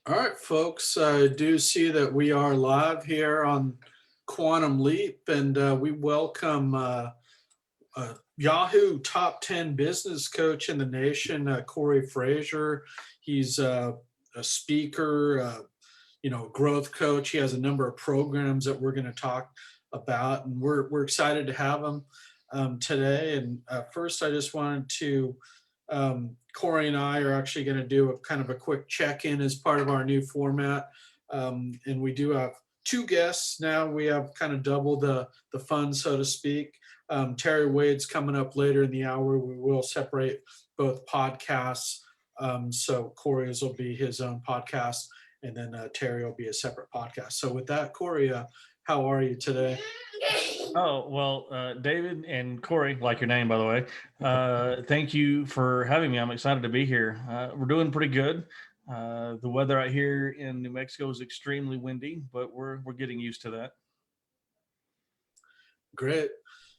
All right, folks, I do see that we are live here on Quantum Leap, and we welcome Yahoo top 10 business coach in the nation, Corey Frasure. He's a speaker, growth coach. He has a number of programs that we're going to talk about, and we're excited to have him today. And first, I just wanted to Corey and I are actually going to do a kind of a quick check-in as part of our new format. And we do have two guests now. We have kind of double the fun, so to speak. Terry Wade's coming up later in the hour. We will separate both podcasts. So Corey's will be his own podcast, and then Terry will be a separate podcast. So with that, Corey, how are you today? Oh, well, David and Corey, like your name, by the way, thank you for having me. I'm excited to be here. We're doing pretty good. The weather out here in New Mexico is extremely windy, but we're getting used to that. Great.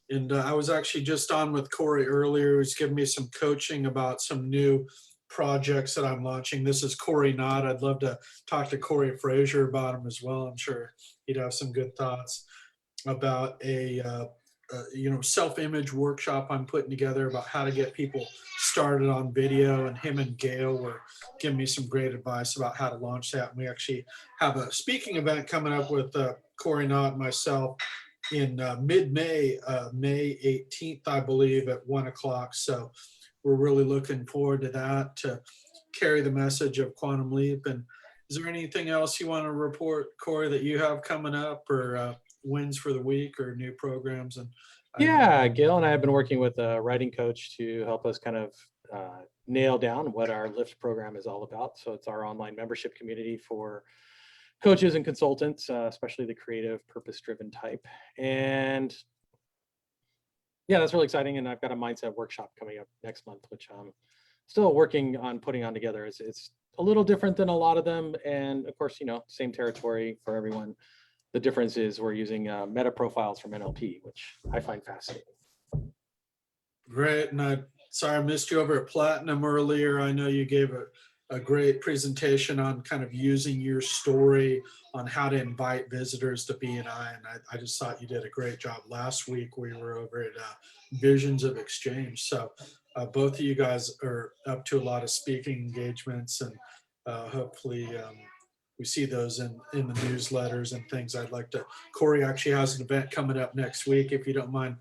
And I was actually just on with Corey earlier. He's giving me some coaching about some new projects that I'm launching. This is Cory and I. I'd love to talk to Corey Frasure about them as well. I'm sure he'd have some good thoughts about a self-image workshop I'm putting together about how to get people started on video. And him and Gail were giving me some great advice about how to launch that. And we actually have a speaking event coming up with Cory and I and myself in mid-May, May 18th, I believe, at 1 o'clock. So we're really looking forward to that, to carry the message of Quantum Leap. And is there anything else you want to report, Corey, that you have coming up, or wins for the week, or new programs? And I know. Yeah, Gail and I have been working with a writing coach to help us kind of nail down what our Lift program is all about. So it's our online membership community for coaches and consultants, especially the creative, purpose-driven type. And yeah, that's really exciting. And I've got a mindset workshop coming up next month, which I'm still working on putting on together. It's a little different than a lot of them. And of course, same territory for everyone. The difference is we're using meta profiles from NLP, which I find fascinating. Great. And sorry I missed you over at Platinum earlier. I know you gave a great presentation on kind of using your story on how to invite visitors to BNI. And I just thought you did a great job. Last week we were over at Visions of Exchange. So both of you guys are up to a lot of speaking engagements, and hopefully we see those in the newsletters and things. I'd like to, Corey actually has an event coming up next week. If you don't mind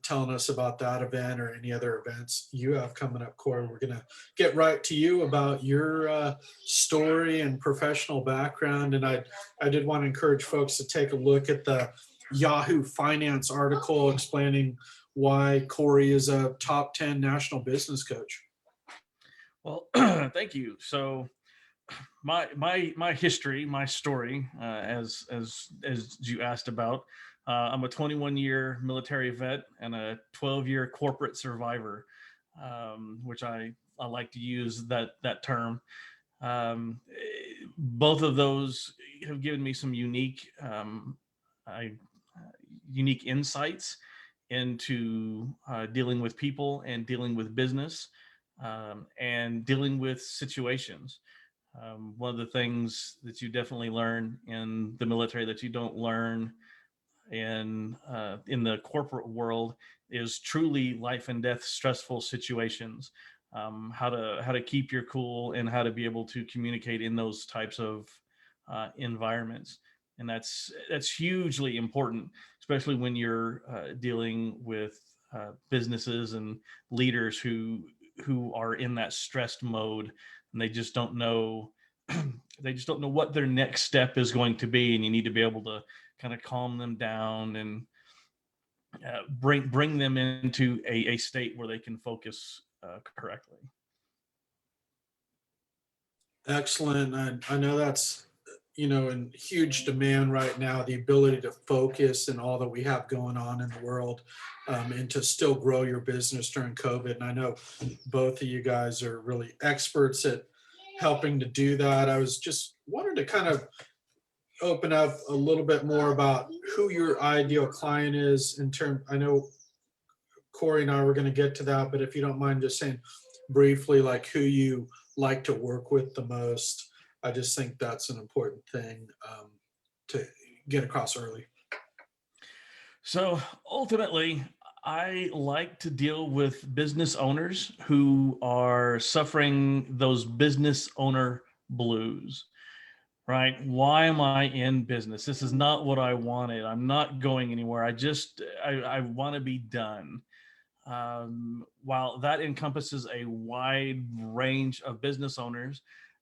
telling us about that event or any other events you have coming up, Corey, we're going to get right to you about your story and professional background. And I did want to encourage folks to take a look at the Yahoo Finance article explaining why Corey is a top 10 national business coach. Well, thank you. So my history, my story, as you asked about. I'm a 21-year military vet and a 12-year corporate survivor, which I like to use that term. Both of those have given me some unique insights into dealing with people and dealing with business, and dealing with situations. One of the things that you definitely learn in the military that you don't learn in the corporate world is truly life and death stressful situations. How to keep your cool and how to be able to communicate in those types of environments, and that's hugely important, especially when you're dealing with businesses and leaders who are in that stressed mode, and they just don't know what their next step is going to be, and you need to be able to kind of calm them down and bring them into a state where they can focus correctly. Excellent. I know that's in huge demand right now, the ability to focus and all that we have going on in the world, and to still grow your business during COVID. And I know both of you guys are really experts at helping to do that. I was just wanted to kind of open up a little bit more about who your ideal client is in terms. I know Corey and I were going to get to that, but if you don't mind just saying briefly, like who you like to work with the most, I just think that's an important thing to get across early. So ultimately, I like to deal with business owners who are suffering those business owner blues, right? Why am I in business? This is not what I wanted. I'm not going anywhere. I want to be done. While that encompasses a wide range of business owners,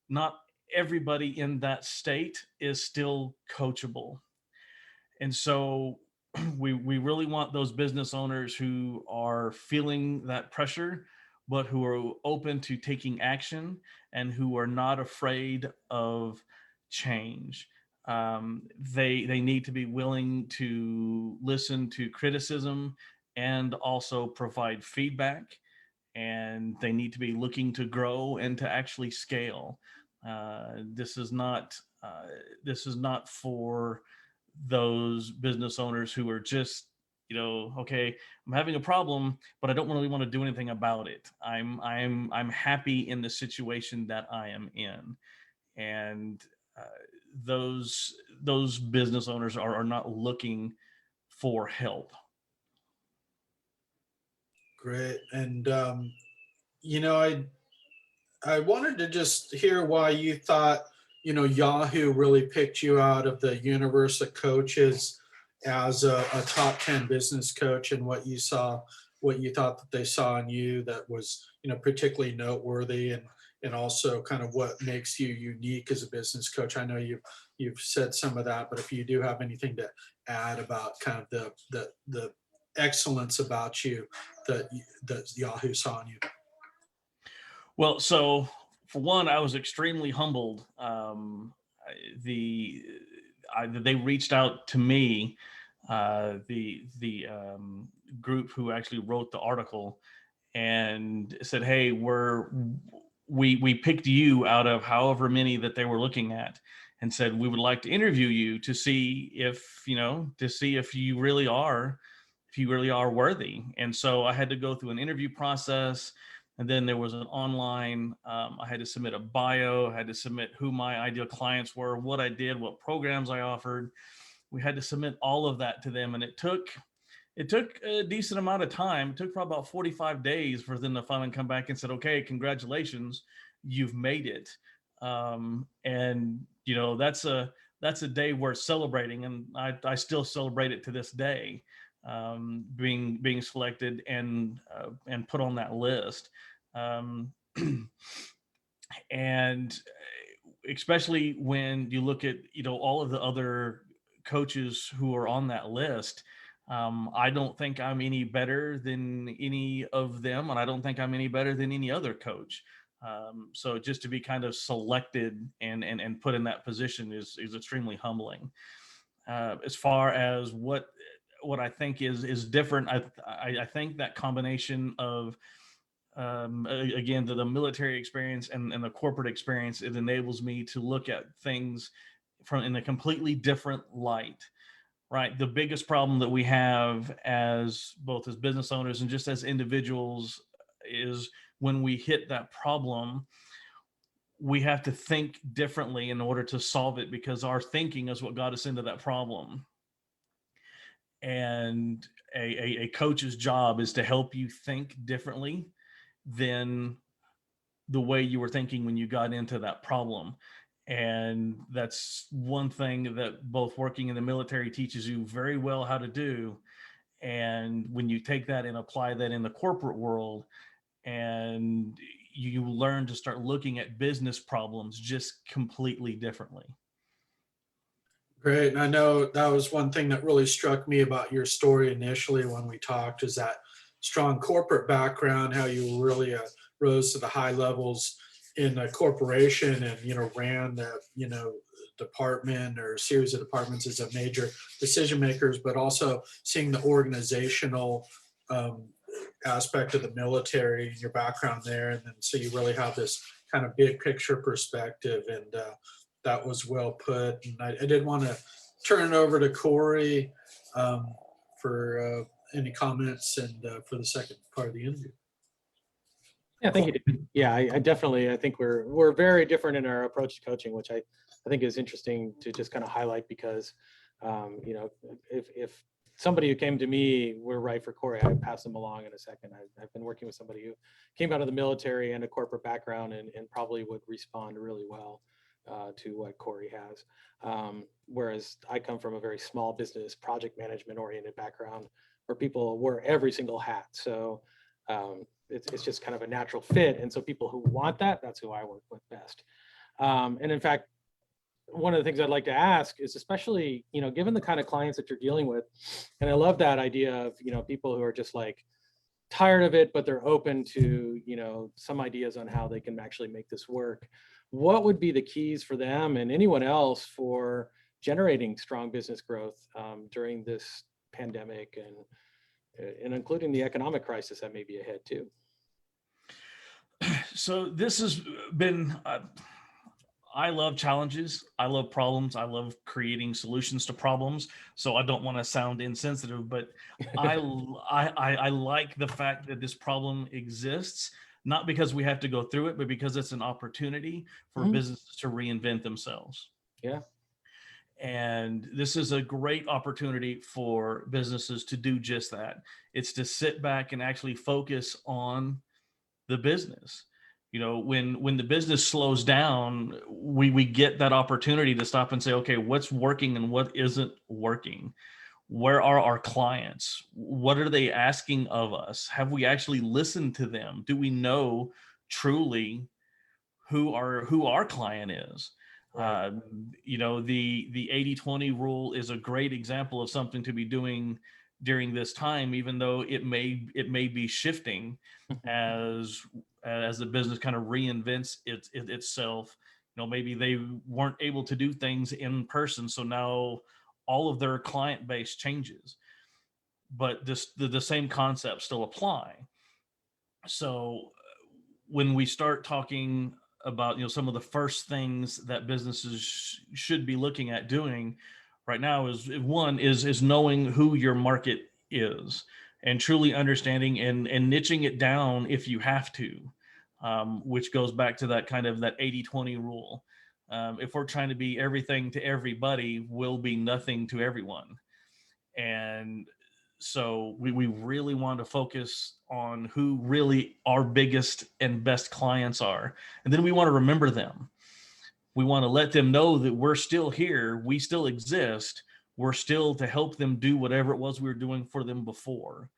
not everybody in that state is still coachable. And so we really want those business owners who are feeling that pressure, but who are open to taking action and who are not afraid of change. They need to be willing to listen to criticism and also provide feedback, and they need to be looking to grow and to actually scale. This is not for those business owners who are just, okay, I'm having a problem, but I don't really want to do anything about it. I'm happy in the situation that I am in. And uh, those business owners are not looking for help. Great. And I wanted to just hear why you thought, Yahoo really picked you out of the universe of coaches as a top 10 business coach, and what you thought that they saw in you that was, particularly noteworthy, and also kind of what makes you unique as a business coach. I know you've said some of that, but if you do have anything to add about kind of the excellence about you that Yahoo saw in you. Well, so for one, I was extremely humbled. They reached out to me, the group who actually wrote the article, and said, "Hey, we picked you out of however many that they were looking at, and said we would like to interview you to see if you really are worthy." And so I had to go through an interview process. And then there was an online, I had to submit a bio, I had to submit who my ideal clients were, what I did, what programs I offered. We had to submit all of that to them. And it took a decent amount of time. It took probably about 45 days for them to finally come back and said, okay, congratulations, you've made it. And that's a day worth celebrating. And I still celebrate it to this day. Being selected and put on that list, and especially when you look at all of the other coaches who are on that list. I don't think I'm any better than any of them, and I don't think I'm any better than any other coach. So just to be kind of selected and put in that position is extremely humbling. As far as what I think is different, I think that combination of again the military experience and the corporate experience, it enables me to look at things in a completely different light. Right, the biggest problem that we have as both as business owners and just as individuals is when we hit that problem, we have to think differently in order to solve it, because our thinking is what got us into that problem. And a coach's job is to help you think differently than the way you were thinking when you got into that problem. And that's one thing that both working in the military teaches you very well how to do. And when you take that and apply that in the corporate world, and you learn to start looking at business problems just completely differently. Great. And I know that was one thing that really struck me about your story initially when we talked, is that strong corporate background, how you really rose to the high levels in a corporation and, ran the, department or series of departments as a major decision makers, but also seeing the organizational aspect of the military and your background there. And then so you really have this kind of big picture perspective, and that was well put. And I did want to turn it over to Corey for any comments and for the second part of the interview. Yeah, thank you, David. Yeah, I definitely, I think we're very different in our approach to coaching, which I think is interesting to just kind of highlight because, you know, if somebody who came to me were right for Corey, I'd pass them along in a second. I've been working with somebody who came out of the military and a corporate background and probably would respond really well to what Corey has. Whereas I come from a very small business, project management oriented background where people wear every single hat. So it's just kind of a natural fit. And so people who want that, that's who I work with best. And in fact, one of the things I'd like to ask is, especially, you know, given the kind of clients that you're dealing with, and I love that idea of, you know, people who are just like tired of it, but they're open to, you know, some ideas on how they can actually make this work. What would be the keys for them and anyone else for generating strong business growth during this pandemic and including the economic crisis that may be ahead too? So this has been, I love challenges. I love problems. I love creating solutions to problems. So I don't want to sound insensitive, but I like the fact that this problem exists, not because we have to go through it, but because it's an opportunity for businesses to reinvent themselves. Yeah. And this is a great opportunity for businesses to do just that. It's to sit back and actually focus on the business. You know, when the business slows down, we get that opportunity to stop and say, okay, what's working and what isn't working? Where are our clients? What are they asking of us? Have we actually listened to them? Do we know truly who our client is? Right. You know, the 80-20 rule is a great example of something to be doing during this time, even though it may be shifting as the business kind of reinvents itself. You know, maybe they weren't able to do things in person, so now all of their client base changes, but the same concepts still apply. So when we start talking about, you know, some of the first things that businesses should be looking at doing right now is knowing who your market is and truly understanding and niching it down if you have to, which goes back to that kind of that 80-20 rule. If we're trying to be everything to everybody, we'll be nothing to everyone. And so we really want to focus on who really our biggest and best clients are. And then we want to remember them. We want to let them know that we're still here. We still exist. We're still to help them do whatever it was we were doing for them before,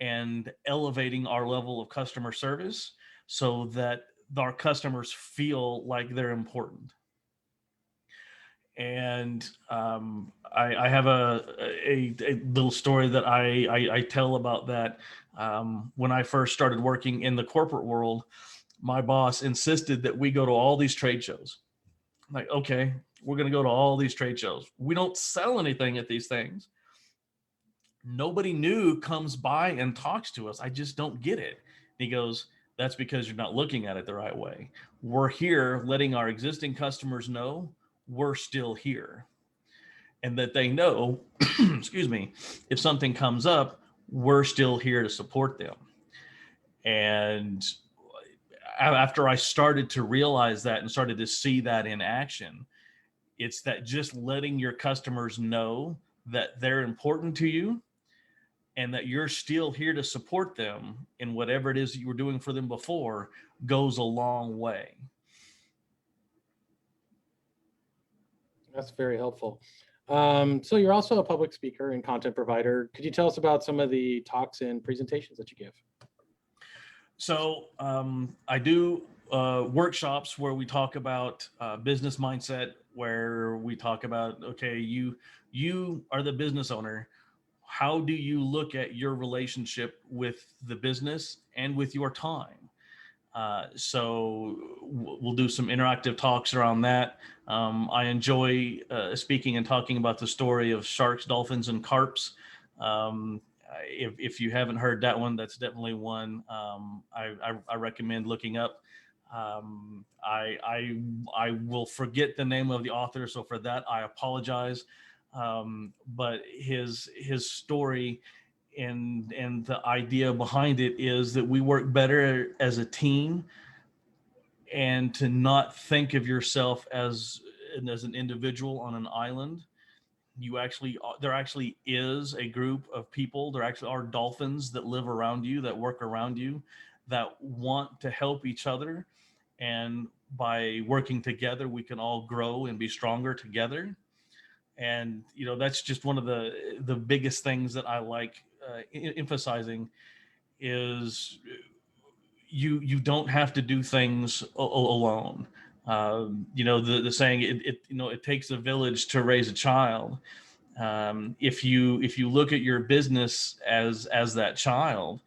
and elevating our level of customer service so that our customers feel like they're important. And I have a little story that I tell about that. When I first started working in the corporate world, my boss insisted that we go to all these trade shows. I'm like, okay, we're going to go to all these trade shows. We don't sell anything at these things. Nobody new comes by and talks to us. I just don't get it. He goes, that's because you're not looking at it the right way. We're here letting our existing customers know we're still here, and that they know, excuse me, if something comes up, we're still here to support them. And after I started to realize that and started to see that in action, it's that just letting your customers know that they're important to you and that you're still here to support them in whatever it is that you were doing for them before goes a long way. That's very helpful. So you're also a public speaker and content provider. Could you tell us about some of the talks and presentations that you give? So I do workshops where we talk about business mindset, where we talk about, okay, you are the business owner. How do you look at your relationship with the business and with your time? So we'll do some interactive talks around that. I enjoy speaking and talking about the story of sharks, dolphins, and carps. If you haven't heard that one, that's definitely one I recommend looking up. I will forget the name of the author, so for that I apologize. But his story and the idea behind it is that we work better as a team, and to not think of yourself as an individual on an island. You actually, there actually is a group of people, there actually are dolphins that live around you, that work around you, that want to help each other, and by working together we can all grow and be stronger together. And that's just one of the biggest things that I like emphasizing is you don't have to do things alone. The saying, it takes a village to raise a child. If you look at your business as that child,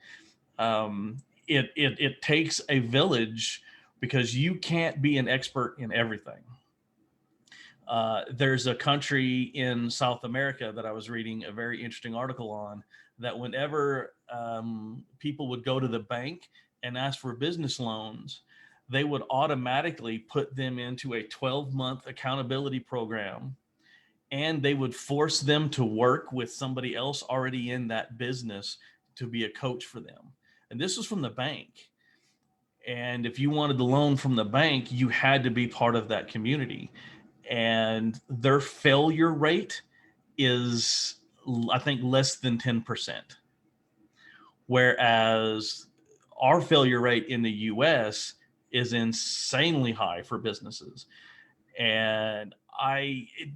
it takes a village, because you can't be an expert in everything. There's a country in South America that I was reading a very interesting article on, that whenever people would go to the bank and ask for business loans, they would automatically put them into a 12-month accountability program, and they would force them to work with somebody else already in that business to be a coach for them. And this was from the bank. And if you wanted the loan from the bank, you had to be part of that community. And their failure rate is, I think, less than 10%. Whereas our failure rate in the US is insanely high for businesses. And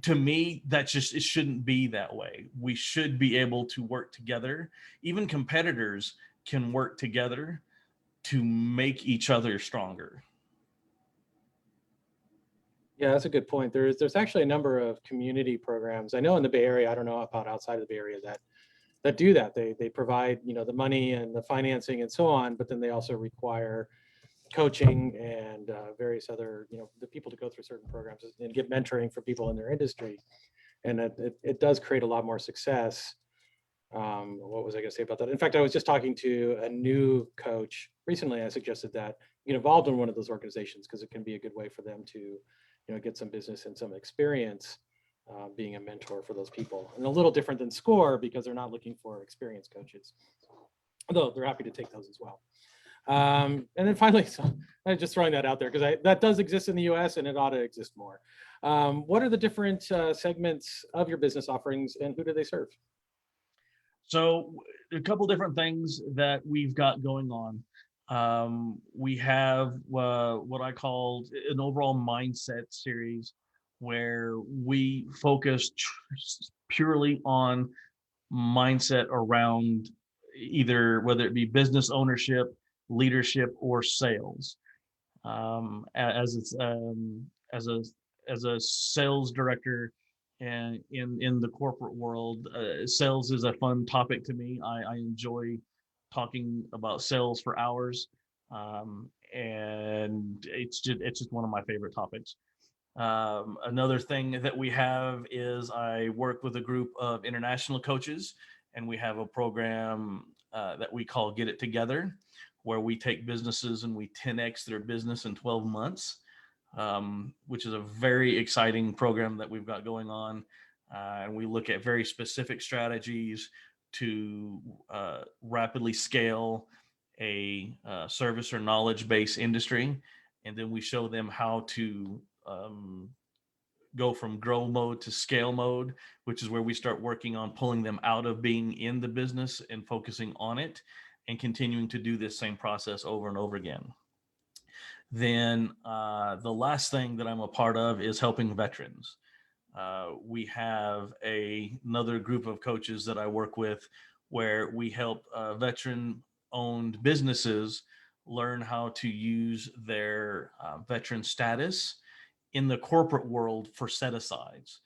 to me, that's just, it shouldn't be that way. We should be able to work together. Even competitors can work together to make each other stronger. Yeah, that's a good point. There's actually a number of community programs. I know in the Bay Area, I don't know about outside of the Bay Area, that do that. They provide, the money and the financing and so on, but then they also require coaching and various other, the people to go through certain programs and get mentoring for people in their industry. And it does create a lot more success. What was I going to say about that? In fact, I was just talking to a new coach recently. I suggested that get involved in one of those organizations, because it can be a good way for them to, get some business and some experience being a mentor for those people. And a little different than SCORE, because they're not looking for experienced coaches, although they're happy to take those as well. And then finally, so I'm just throwing that out there because that does exist in the US and it ought to exist more. What are the different segments of your business offerings, and who do they serve? So a couple different things that we've got going on. We have what I call an overall mindset series, where we focus purely on mindset around whether it be business ownership, leadership, or sales. As a sales director, and in the corporate world, sales is a fun topic to me. I enjoy talking about sales for hours, and it's just one of my favorite topics. Another thing that we have is I work with a group of international coaches, and we have a program that we call Get It Together, where we take businesses and we 10x their business in 12 months, which is a very exciting program that we've got going on. And we look at very specific strategies to rapidly scale a service or knowledge-based industry. And then we show them how to go from grow mode to scale mode, which is where we start working on pulling them out of being in the business and focusing on it, and continuing to do this same process over and over again. Then the last thing that I'm a part of is helping veterans. We have another group of coaches that I work with, where we help veteran-owned businesses learn how to use their veteran status in the corporate world for set-asides.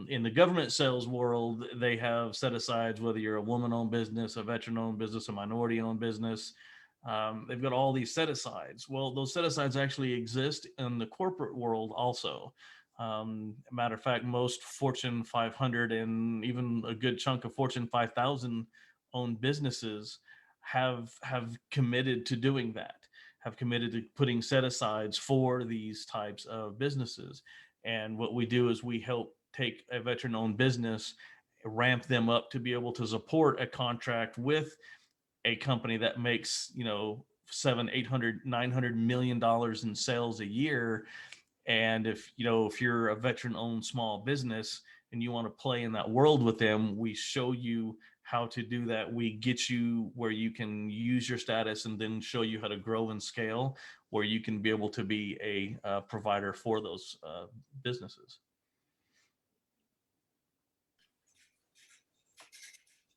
In the government sales world, they have set-asides, whether you're a woman-owned business, a veteran-owned business, a minority-owned business. They've got all these set-asides. Well, those set-asides actually exist in the corporate world also. Matter of fact, most Fortune 500 and even a good chunk of Fortune 5,000 owned businesses have committed to doing that, have committed to putting set-asides for these types of businesses. And what we do is we help take a veteran-owned business ramp them up to be able to support a contract with a company that makes, 700, 800, 900 million dollars in sales a year. And if you're a veteran owned small business and you want to play in that world with them, we show you how to do that. We get you where you can use your status and then show you how to grow and scale, where you can be able to be a provider for those businesses.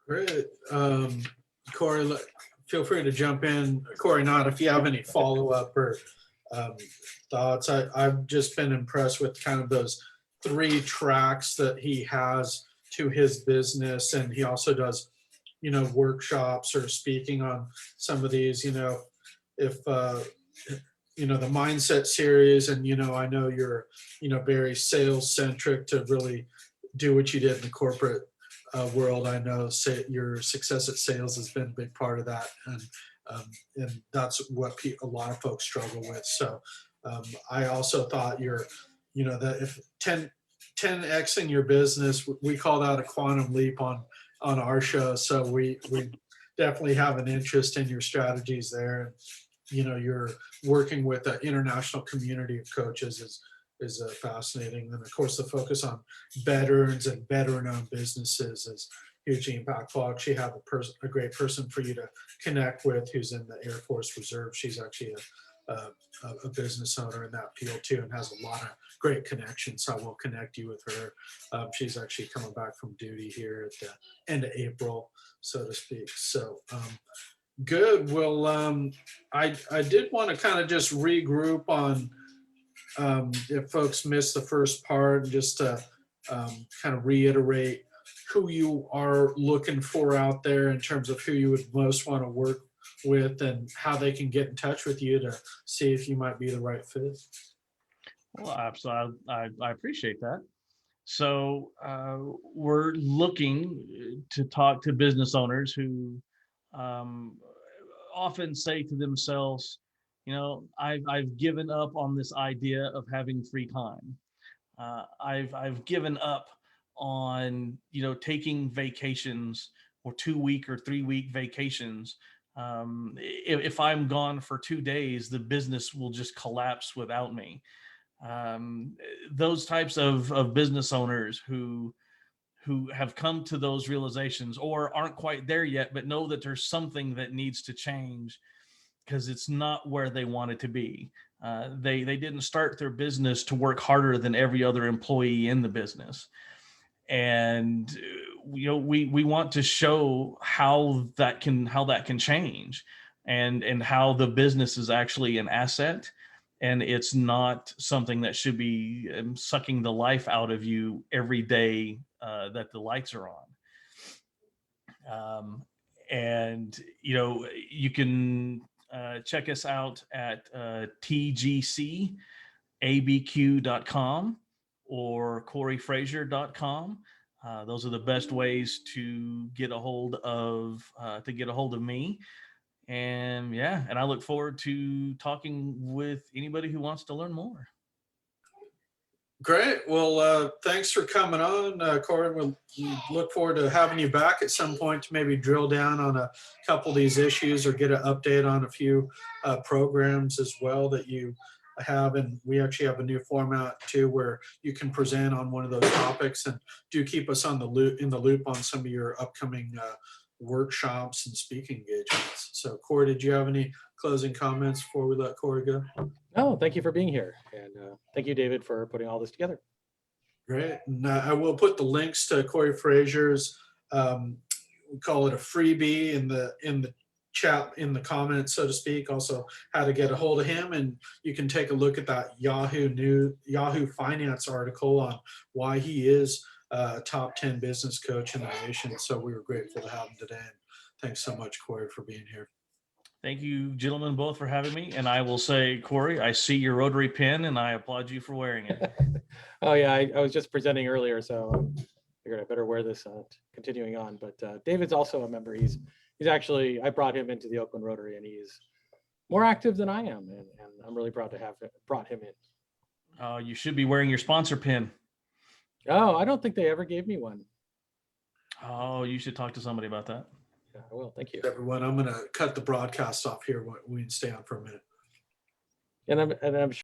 Great. Corey, feel free to jump in. Corey, not if you have any follow-up or thoughts. I've just been impressed with kind of those 3 tracks that he has to his business. And he also does, workshops or speaking on some of these, if, the mindset series, and, I know you're, very sales centric to really do what you did in the corporate world. I know your success at sales has been a big part of that, and that's what a lot of folks struggle with. So I also thought that if 10xing your business, we call that a quantum leap on our show. So we definitely have an interest in your strategies there. And you're working with an international community of coaches is fascinating. And of course, the focus on veterans and veteran-owned businesses is hugely impactful. I actually have a great person for you to connect with who's in the Air Force Reserve. She's actually a business owner in that field too, and has a lot of great connections. So I will connect you with her. She's actually coming back from duty here at the end of April, so to speak. So good. Well, I did want to kind of just regroup on if folks missed the first part, just to kind of reiterate who you are looking for out there in terms of who you would most want to work with and how they can get in touch with you to see if you might be the right fit. Well, absolutely. I appreciate that. So we're looking to talk to business owners who often say to themselves, I've given up on this idea of having free time. I've given up on taking vacations or 2-week or 3-week vacations. If I'm gone for 2 days, the business will just collapse without me. Those types of business owners who have come to those realizations or aren't quite there yet, but know that there's something that needs to change because it's not where they want it to be. They didn't start their business to work harder than every other employee in the business. And we want to show how that can change and how the business is actually an asset, and it's not something that should be sucking the life out of you every day that the lights are on. And you can check us out at tgcabq.com or coryfrasure.com. Those are the best ways to get a hold of me. And I look forward to talking with anybody who wants to learn more. Great. Well, thanks for coming on, Corey. We'll look forward to having you back at some point to maybe drill down on a couple of these issues or get an update on a few programs as well that you have. And we actually have a new format too, where you can present on one of those topics, and do keep us in the loop on some of your upcoming workshops and speaking engagements. So Corey, did you have any closing comments before we let Corey go? No, thank you for being here. And thank you, David, for putting all this together. Great. And I will put the links to Corey Frasure's, we call it a freebie in the chat, in the comments, so to speak, also how to get a hold of him. And you can take a look at that Yahoo Finance article on why he is a top 10 business coach in the nation. So we were grateful to have him today. And thanks so much, Corey, for being here. Thank you, gentlemen, both for having me. And I will say, Corey, I see your rotary pin and I applaud you for wearing it. Oh yeah, I was just presenting earlier, so I figured I better wear this continuing on. But David's also a member. He's actually, I brought him into the Oakland Rotary, and he's more active than I am, and I'm really proud to have brought him in. You should be wearing your sponsor pin. Oh, I don't think they ever gave me one. Oh, you should talk to somebody about that. Yeah, I will. Thank you. Everyone, I'm going to cut the broadcast off here. We can stay on for a minute. And I'm